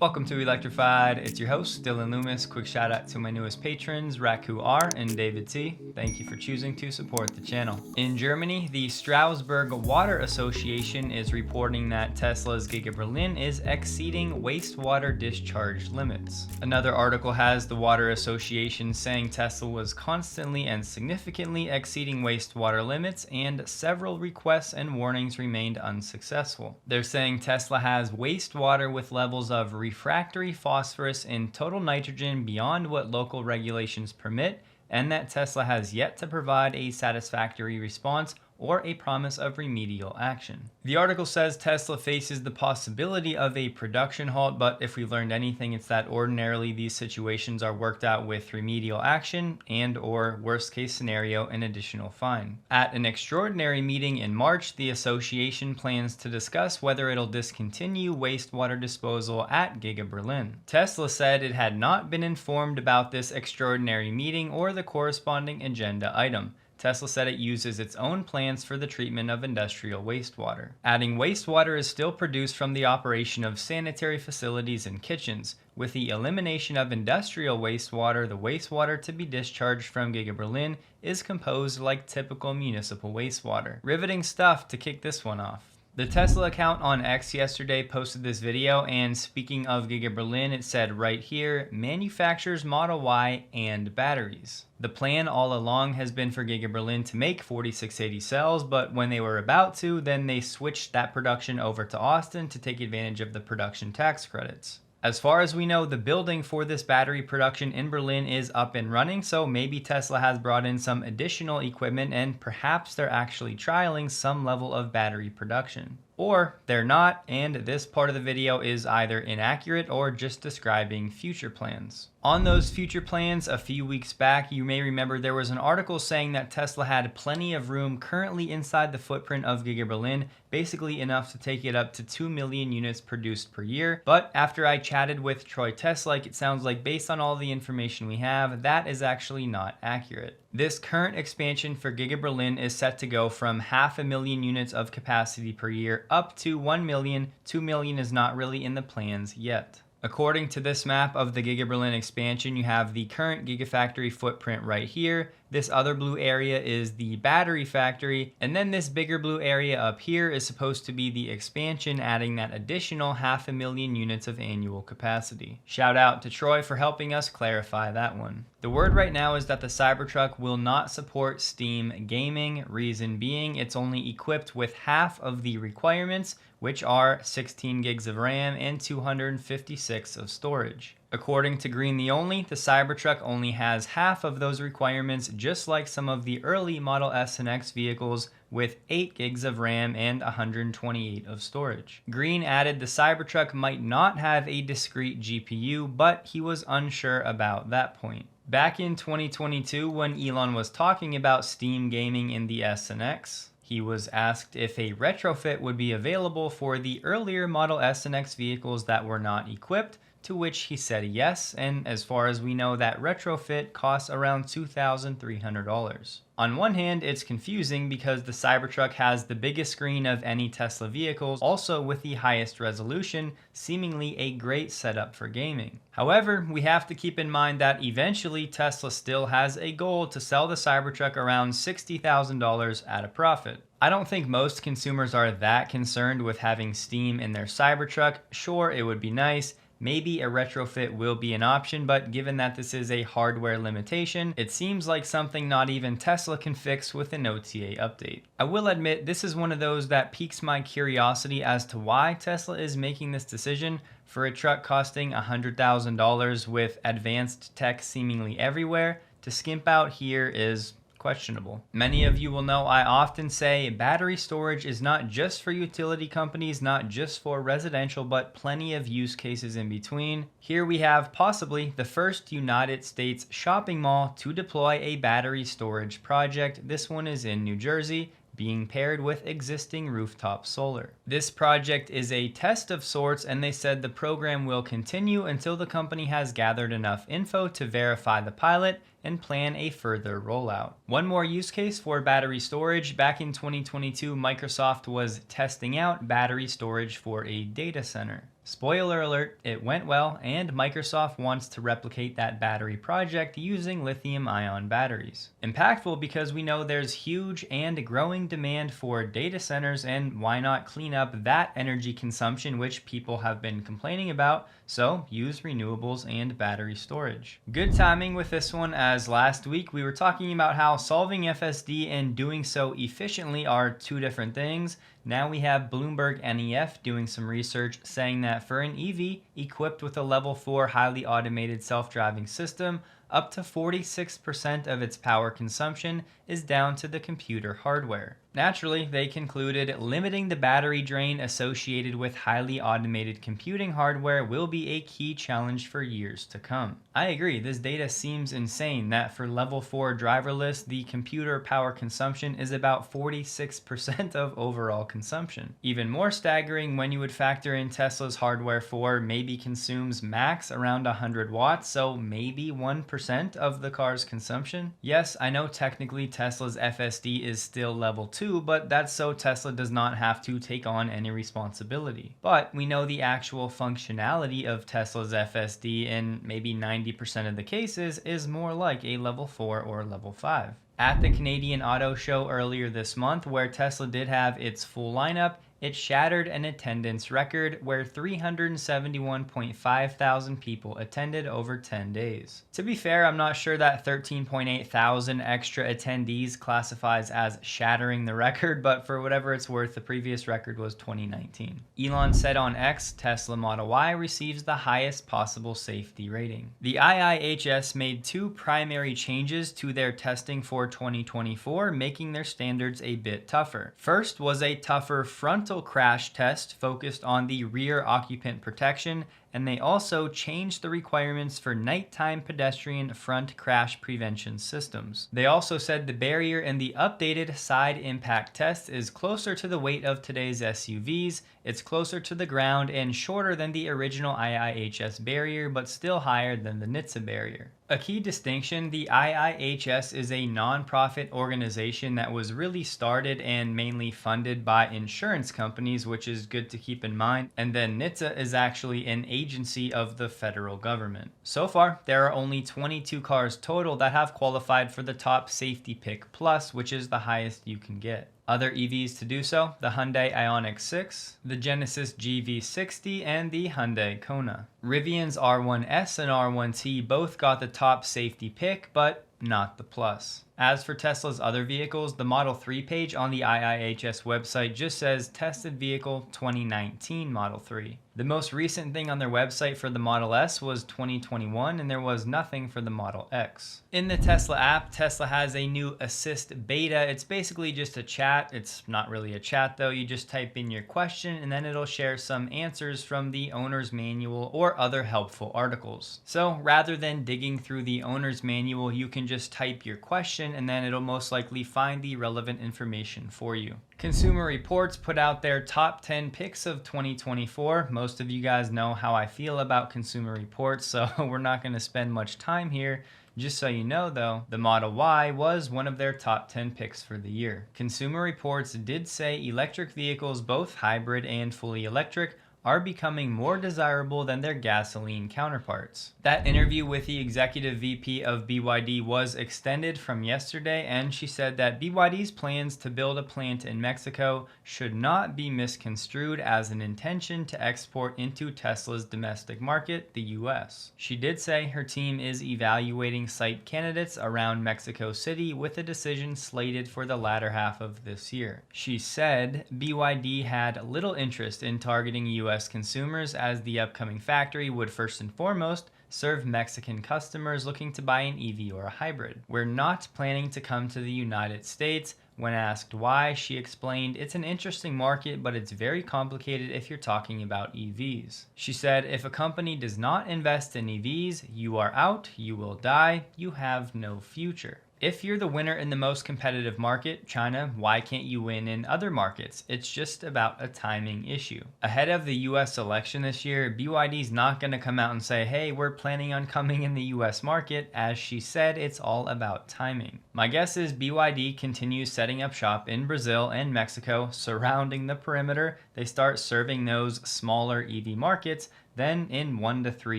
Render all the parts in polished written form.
Welcome to Electrified. It's your host, Dylan Loomis. Quick shout out to my newest patrons, Raku R and David T. Thank you for choosing to support the channel. In Germany, the Strasbourg Water Association is reporting that Tesla's Giga Berlin is exceeding wastewater discharge limits. Another article has the Water Association saying Tesla was constantly and significantly exceeding wastewater limits, and several requests and warnings remained unsuccessful. They're saying Tesla has wastewater with levels of refractory phosphorus and total nitrogen beyond what local regulations permit, and that Tesla has yet to provide a satisfactory response or a promise of remedial action. The article says Tesla faces the possibility of a production halt, but if we learned anything, it's that ordinarily these situations are worked out with remedial action and or worst case scenario, an additional fine. At an extraordinary meeting in March, the association plans to discuss whether it'll discontinue wastewater disposal at Giga Berlin. Tesla said it had not been informed about this extraordinary meeting or the corresponding agenda item. Tesla said it uses its own plans for the treatment of industrial wastewater. Adding wastewater is still produced from the operation of sanitary facilities and kitchens. With the elimination of industrial wastewater, the wastewater to be discharged from Giga Berlin is composed like typical municipal wastewater. Riveting stuff to kick this one off. The Tesla account on X yesterday posted this video, and speaking of Giga Berlin, it said right here, manufactures Model Y and batteries. The plan all along has been for Giga Berlin to make 4680 cells, but when they were about to, then they switched that production over to Austin to take advantage of the production tax credits. As far as we know, the building for this battery production in Berlin is up and running, so maybe Tesla has brought in some additional equipment and perhaps they're actually trialing some level of battery production. Or they're not, and this part of the video is either inaccurate or just describing future plans. On those future plans, a few weeks back, you may remember there was an article saying that Tesla had plenty of room currently inside the footprint of Giga Berlin, basically enough to take it up to 2 million units produced per year. But after I chatted with Troy Teslike, it sounds like based on all the information we have, that is actually not accurate. This current expansion for Giga Berlin is set to go from 500,000 units of capacity per year up to 1 million. 2 million is not really in the plans yet. According to this map of the Giga Berlin expansion, you have the current Gigafactory footprint right here. This other blue area is the battery factory, and then this bigger blue area up here is supposed to be the expansion, adding that additional 500,000 units of annual capacity. Shout out to Troy for helping us clarify that one. The word right now is that the Cybertruck will not support Steam gaming, reason being it's only equipped with half of the requirements, which are 16 gigs of RAM and 256 of storage. According to Green the Only, the Cybertruck only has half of those requirements, just like some of the early Model S and X vehicles with 8 gigs of RAM and 128 of storage. Green added the Cybertruck might not have a discrete GPU, but he was unsure about that point. Back in 2022, when Elon was talking about Steam gaming in the S and X, he was asked if a retrofit would be available for the earlier Model S and X vehicles that were not equipped, to which he said yes, and as far as we know, that retrofit costs around $2,300. On one hand, it's confusing because the Cybertruck has the biggest screen of any Tesla vehicles, also with the highest resolution, seemingly a great setup for gaming. However, we have to keep in mind that eventually Tesla still has a goal to sell the Cybertruck around $60,000 at a profit. I don't think most consumers are that concerned with having Steam in their Cybertruck. Sure, it would be nice. Maybe a retrofit will be an option, but given that this is a hardware limitation, it seems like something not even Tesla can fix with an OTA update. I will admit this is one of those that piques my curiosity as to why Tesla is making this decision for a truck costing $100,000 with advanced tech seemingly everywhere. To skimp out here is questionable. Many of you will know I often say battery storage is not just for utility companies, not just for residential, but plenty of use cases in between. Here we have possibly the first United States shopping mall to deploy a battery storage project. This one is in New Jersey, being paired with existing rooftop solar. This project is a test of sorts, and they said the program will continue until the company has gathered enough info to verify the pilot and plan a further rollout. One more use case for battery storage. Back in 2022, Microsoft was testing out battery storage for a data center. Spoiler alert, it went well, and Microsoft wants to replicate that battery project using lithium-ion batteries. Impactful because we know there's huge and growing demand for data centers, and why not clean up that energy consumption which people have been complaining about, so use renewables and battery storage. Good timing with this one, as last week we were talking about how solving FSD and doing so efficiently are two different things. Now we have Bloomberg NEF doing some research saying that for an EV equipped with a level 4 highly automated self-driving system, up to 46% of its power consumption is down to the computer hardware. Naturally, they concluded limiting the battery drain associated with highly automated computing hardware will be a key challenge for years to come. I agree, this data seems insane that for level 4 driverless, the computer power consumption is about 46% of overall consumption. Even more staggering when you would factor in Tesla's hardware 4 maybe consumes max around 100 watts, so maybe 1% of the car's consumption. Yes, I know technically Tesla's FSD is still level 2, but that's so Tesla does not have to take on any responsibility. But we know the actual functionality of Tesla's FSD in maybe 90% of the cases is more like a level 4 or level 5. At the Canadian Auto Show earlier this month, where Tesla did have its full lineup, it shattered an attendance record where 371.5 thousand people attended over 10 days. To be fair, I'm not sure that 13.8 thousand extra attendees classifies as shattering the record, but for whatever it's worth, the previous record was 2019. Elon said on X, Tesla Model Y receives the highest possible safety rating. The IIHS made two primary changes to their testing for 2024, making their standards a bit tougher. First was a tougher frontal crash test focused on the rear occupant protection, and they also changed the requirements for nighttime pedestrian front crash prevention systems. They also said the barrier in the updated side impact test is closer to the weight of today's SUVs, it's closer to the ground and shorter than the original IIHS barrier, but still higher than the NHTSA barrier. A key distinction, the IIHS is a non-profit organization that was really started and mainly funded by insurance companies, which is good to keep in mind, and then NHTSA is actually an agency of the federal government. So far, there are only 22 cars total that have qualified for the top safety pick plus, which is the highest you can get. Other EVs to do so, the Hyundai Ioniq 6, the Genesis GV60, and the Hyundai Kona. Rivian's R1S and R1T both got the top safety pick, but not the plus. As for Tesla's other vehicles, the Model 3 page on the IIHS website just says Tested Vehicle 2019 Model 3. The most recent thing on their website for the Model S was 2021, and there was nothing for the Model X. In the Tesla app, Tesla has a new Assist beta. It's basically just a chat. It's not really a chat though. You just type in your question and then it'll share some answers from the owner's manual or other helpful articles. So rather than digging through the owner's manual, you can just type your question and then it'll most likely find the relevant information for you. Consumer Reports put out their top 10 picks of 2024. Most of you guys know how I feel about Consumer Reports, so we're not going to spend much time here. Just so you know though, the Model Y was one of their top 10 picks for the year. Consumer Reports did say electric vehicles, both hybrid and fully electric, are becoming more desirable than their gasoline counterparts. That interview with the executive VP of BYD was extended from yesterday, and she said that BYD's plans to build a plant in Mexico should not be misconstrued as an intention to export into Tesla's domestic market, the US. She did say her team is evaluating site candidates around Mexico City with a decision slated for the latter half of this year. She said BYD had little interest in targeting US consumers, as the upcoming factory would first and foremost serve Mexican customers looking to buy an EV or a hybrid. We're not planning to come to the United States. When asked why, she explained, it's an interesting market, but it's very complicated if you're talking about EVs. She said, if a company does not invest in EVs, you are out, you will die, you have no future. If you're the winner in the most competitive market, China, why can't you win in other markets? It's just about a timing issue. Ahead of the US election this year, BYD's not going to come out and say, hey, we're planning on coming in the US market. As she said, it's all about timing. My guess is BYD continues setting up shop in Brazil and Mexico, surrounding the perimeter. They start serving those smaller EV markets. Then in 1 to 3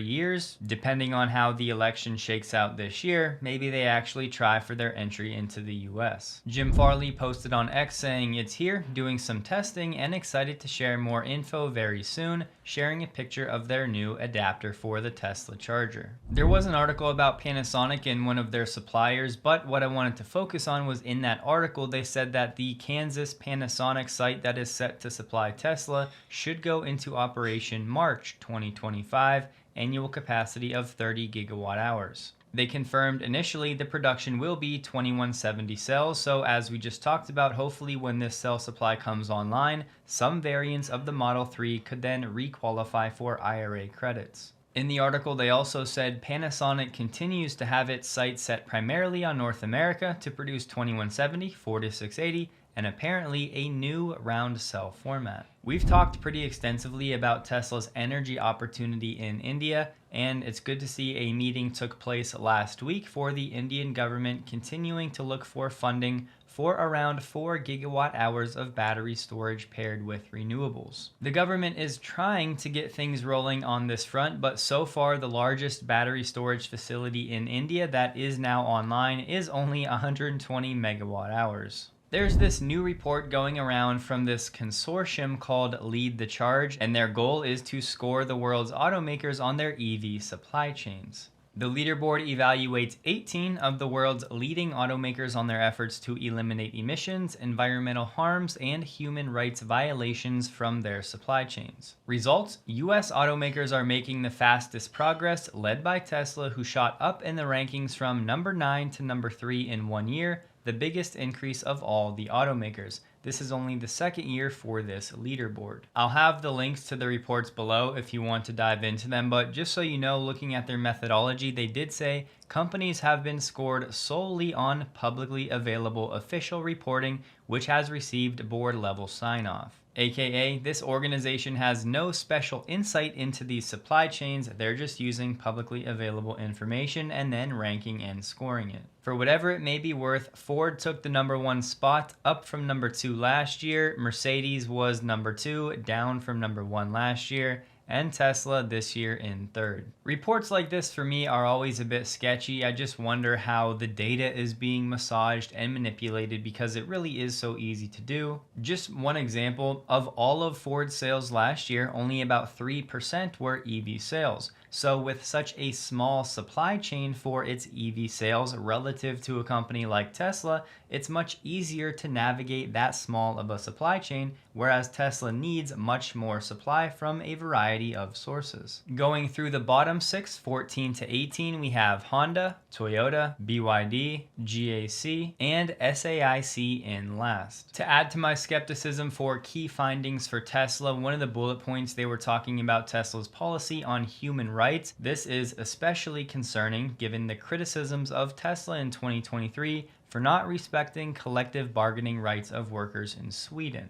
years, depending on how the election shakes out this year, maybe they actually try for their entry into the US. Jim Farley posted on X saying it's here, doing some testing, and excited to share more info very soon, sharing a picture of their new adapter for the Tesla charger. There was an article about Panasonic and one of their suppliers, but what I wanted to focus on was in that article they said that the Kansas Panasonic site that is set to supply Tesla should go into operation March 2025, annual capacity of 30 gigawatt hours. They confirmed initially the production will be 2170 cells, so as we just talked about, hopefully when this cell supply comes online, some variants of the Model 3 could then re-qualify for IRA credits. In the article, they also said Panasonic continues to have its sights set primarily on North America to produce 2170, 4680, and apparently a new round cell format. We've talked pretty extensively about Tesla's energy opportunity in India, and it's good to see a meeting took place last week for the Indian government continuing to look for funding for around 4 gigawatt hours of battery storage paired with renewables. The government is trying to get things rolling on this front, but so far the largest battery storage facility in India that is now online is only 120 megawatt hours. There's this new report going around from this consortium called Lead the Charge, and their goal is to score the world's automakers on their EV supply chains. The leaderboard evaluates 18 of the world's leading automakers on their efforts to eliminate emissions, environmental harms, and human rights violations from their supply chains. Results: US automakers are making the fastest progress, led by Tesla, who shot up in the rankings from number 9 to number 3 in 1 year, the biggest increase of all the automakers. This is only the second year for this leaderboard. I'll have the links to the reports below if you want to dive into them, but just so you know, looking at their methodology, they did say companies have been scored solely on publicly available official reporting, which has received board level sign-off. AKA, this organization has no special insight into these supply chains, they're just using publicly available information and then ranking and scoring it. For whatever it may be worth, Ford took the number 1 spot, up from number 2 last year, Mercedes was number 2, down from number 1 last year, and Tesla this year in 3rd. Reports like this for me are always a bit sketchy. I just wonder how the data is being massaged and manipulated because it really is so easy to do. Just one example, of all of Ford's sales last year, only about 3% were EV sales. So with such a small supply chain for its EV sales relative to a company like Tesla, it's much easier to navigate that small of a supply chain, whereas Tesla needs much more supply from a variety of sources. Going through the bottom 6, 14 to 18, we have Honda, Toyota, BYD, GAC, and SAIC in last. To add to my skepticism for key findings for Tesla, one of the bullet points they were talking about Tesla's policy on human rights. This is especially concerning given the criticisms of Tesla in 2023 for not respecting collective bargaining rights of workers in Sweden.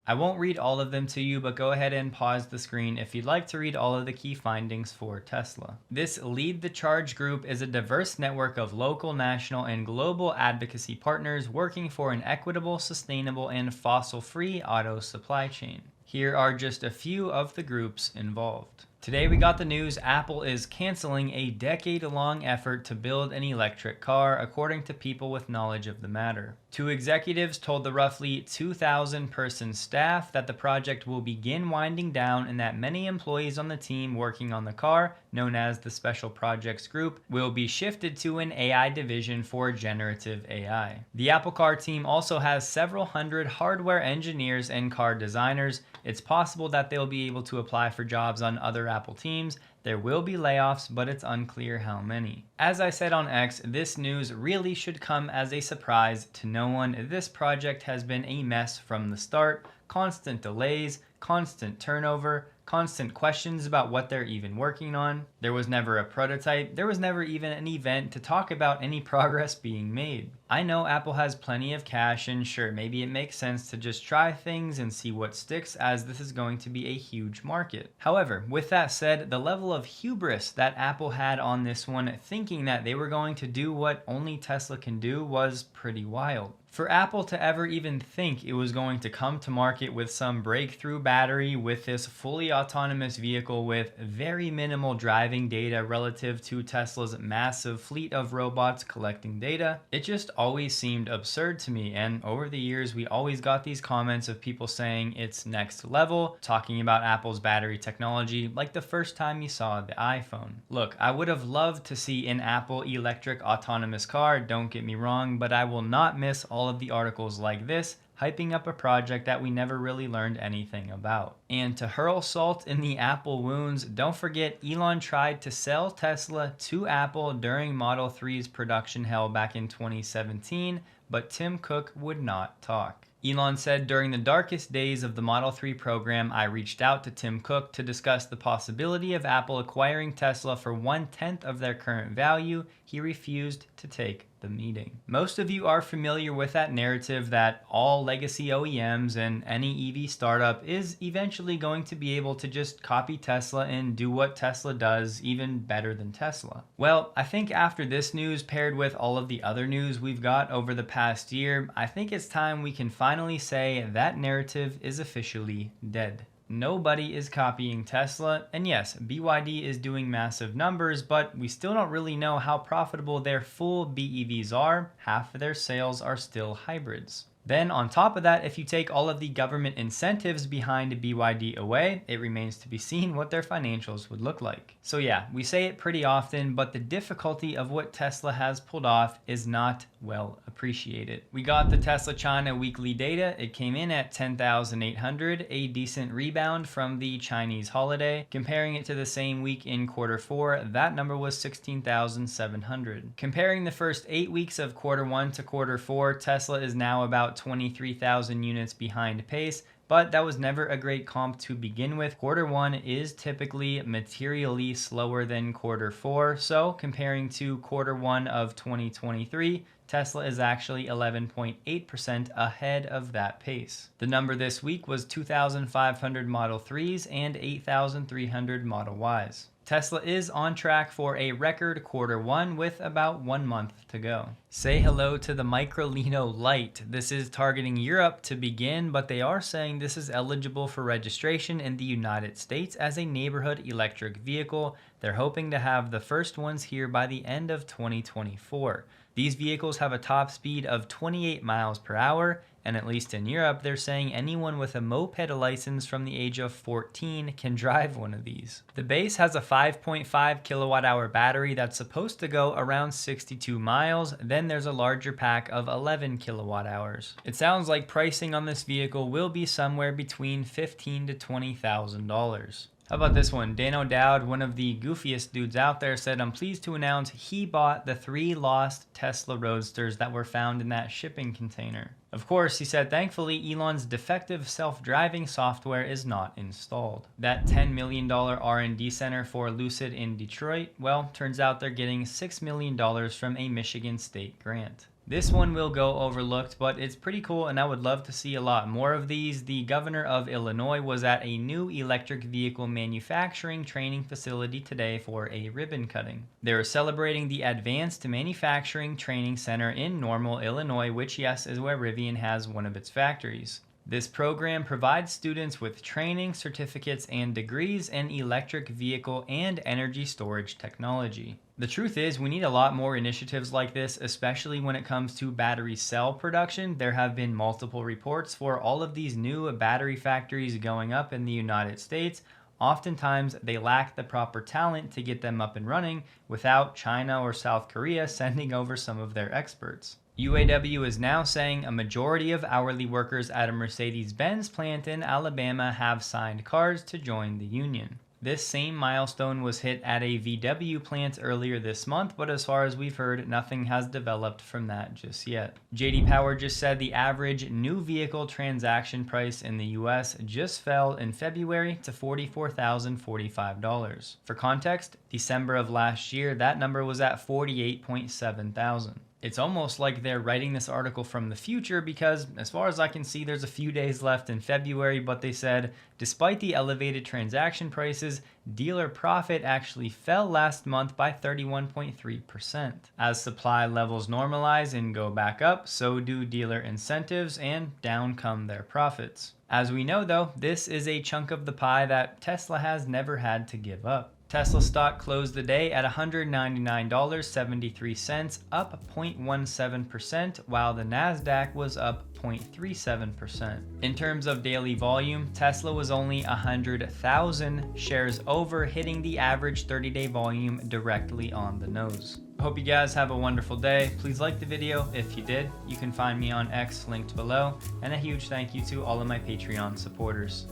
I won't read all of them to you, but go ahead and pause the screen if you'd like to read all of the key findings for Tesla. This Lead the Charge group is a diverse network of local, national, and global advocacy partners working for an equitable, sustainable, and fossil-free auto supply chain. Here are just a few of the groups involved. Today we got the news Apple is canceling a decade-long effort to build an electric car, according to people with knowledge of the matter. 2 executives told the roughly 2,000-person staff that the project will begin winding down and that many employees on the team working on the car, known as the Special Projects Group, will be shifted to an AI division for generative AI. The Apple Car team also has several hundred hardware engineers and car designers. It's possible that they'll be able to apply for jobs on other Apple teams. There will be layoffs, but it's unclear how many. As I said on X, this news really should come as a surprise to no one. This project has been a mess from the start. Constant delays, constant turnover, Constant questions about what they're even working on. There was never a prototype. There was never even an event to talk about any progress being made. I know Apple has plenty of cash, and sure, maybe it makes sense to just try things and see what sticks, as this is going to be a huge market. However, with that said, the level of hubris that Apple had on this one, thinking that they were going to do what only Tesla can do, was pretty wild. For Apple to ever even think it was going to come to market with some breakthrough battery with this fully autonomous vehicle with very minimal driving data relative to Tesla's massive fleet of robots collecting data, it just always seemed absurd to me. And over the years, we always got these comments of people saying it's next level, talking about Apple's battery technology like the first time you saw the iPhone. Look, I would have loved to see an Apple electric autonomous car, don't get me wrong, but I will not miss all of the articles like this hyping up a project that we never really learned anything about. And to hurl salt in the Apple wounds, don't forget Elon tried to sell Tesla to Apple during Model 3's production hell back in 2017, but Tim Cook would not talk. Elon said, during the darkest days of the Model 3 program, I reached out to Tim Cook to discuss the possibility of Apple acquiring Tesla for 1/10 of their current value. He refused to take the meeting. Most of you are familiar with that narrative that all legacy OEMs and any EV startup is eventually going to be able to just copy Tesla and do what Tesla does even better than Tesla. Well, I think after this news paired with all of the other news we've got over the past year, I think it's time we can finally say that narrative is officially dead. Nobody is copying Tesla, and yes, BYD is doing massive numbers, but we still don't really know how profitable their full BEVs are. Half of their sales are still hybrids. Then on top of that, if you take all of the government incentives behind BYD away, it remains to be seen what their financials would look like. So yeah, we say it pretty often, but the difficulty of what Tesla has pulled off is not well appreciated. We got the Tesla China weekly data. It came in at 10,800, a decent rebound from the Chinese holiday. Comparing it to the same week in Q4, that number was 16,700. Comparing the first 8 weeks of Q1 to Q4, Tesla is now about 23,000 units behind pace, but that was never a great comp to begin with. Q1 is typically materially slower than Q4, so comparing to Q1 of 2023, Tesla is actually 11.8% ahead of that pace. The number this week was 2,500 Model 3s and 8,300 Model Ys. Tesla is on track for a record Q1 with about 1 month to go. Say hello to the Microlino Lite. This is targeting Europe to begin, but they are saying this is eligible for registration in the United States as a neighborhood electric vehicle. They're hoping to have the first ones here by the end of 2024. These vehicles have a top speed of 28 miles per hour, and at least in Europe, they're saying anyone with a moped license from the age of 14 can drive one of these. The base has a 5.5 kilowatt hour battery that's supposed to go around 62 miles. Then there's a larger pack of 11 kilowatt hours. It sounds like pricing on this vehicle will be somewhere between $15,000 to $20,000. How about this one? Dan O'Dowd, one of the goofiest dudes out there, said, I'm pleased to announce he bought the 3 lost Tesla Roadsters that were found in that shipping container. Of course, he said, thankfully, Elon's defective self-driving software is not installed. That $10 million R&D center for Lucid in Detroit, well, turns out they're getting $6 million from a Michigan state grant. This one will go overlooked, but it's pretty cool, and I would love to see a lot more of these. The governor of Illinois was at a new electric vehicle manufacturing training facility today for a ribbon cutting. They were celebrating the Advanced Manufacturing Training Center in Normal, Illinois, which, yes, is where Rivian has one of its factories. This program provides students with training, certificates, and degrees in electric vehicle and energy storage technology. The truth is, we need a lot more initiatives like this, especially when it comes to battery cell production. There have been multiple reports for all of these new battery factories going up in the United States. Oftentimes, they lack the proper talent to get them up and running without China or South Korea sending over some of their experts. UAW is now saying a majority of hourly workers at a Mercedes-Benz plant in Alabama have signed cards to join the union. This same milestone was hit at a VW plant earlier this month, but as far as we've heard, nothing has developed from that just yet. JD Power just said the average new vehicle transaction price in the US just fell in February to $44,045. For context, December of last year, that number was at $48.7 thousand. It's almost like they're writing this article from the future because, as far as I can see, there's a few days left in February, but they said, despite the elevated transaction prices, dealer profit actually fell last month by 31.3%. As supply levels normalize and go back up, so do dealer incentives, and down come their profits. As we know though, this is a chunk of the pie that Tesla has never had to give up. Tesla stock closed the day at $199.73, up 0.17%, while the Nasdaq was up 0.37%. In terms of daily volume, Tesla was only 100,000 shares over, hitting the average 30-day volume directly on the nose. I hope you guys have a wonderful day. Please like the video if you did. You can find me on X linked below, and a huge thank you to all of my Patreon supporters.